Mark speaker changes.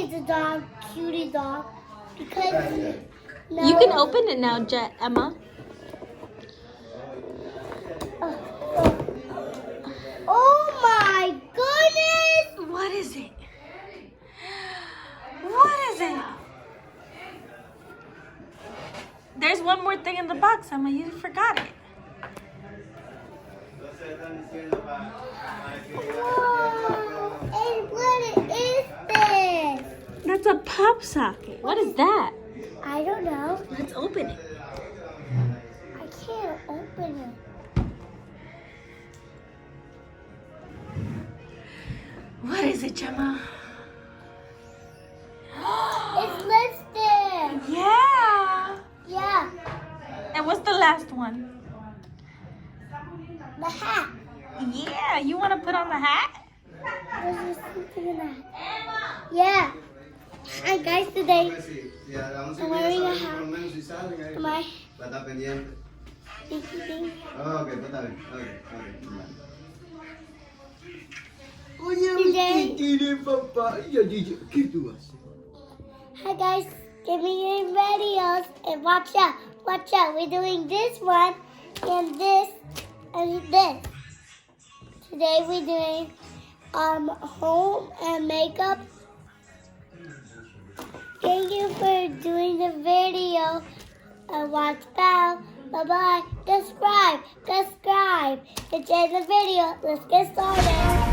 Speaker 1: it's a dog, cutie dog. Because
Speaker 2: You can open it now, Emma.
Speaker 1: Oh my goodness!
Speaker 2: What is it? What is it? There's one more thing in the box, Emma. You forgot it.
Speaker 1: Whoa! And what is this?
Speaker 2: That's a pop socket. What is that?
Speaker 1: I don't know.
Speaker 2: Let's open it.
Speaker 1: I can't open it.
Speaker 2: What is it, Gemma?
Speaker 1: It's lipstick.
Speaker 2: Yeah.
Speaker 1: Yeah,
Speaker 2: And what's the last one?
Speaker 1: the hat.
Speaker 2: Yeah. You want to put on the hat?
Speaker 1: There's something in that. Yeah. Hi guys, today I'm wearing a hat. My pinky thing. Hi guys, give me your videos and watch out. Watch out. We're doing this one and this and this. Today we're doing home and makeup. Thank you for doing the video. And watch out. Bye bye. Subscribe. Enjoy the video. Let's get started.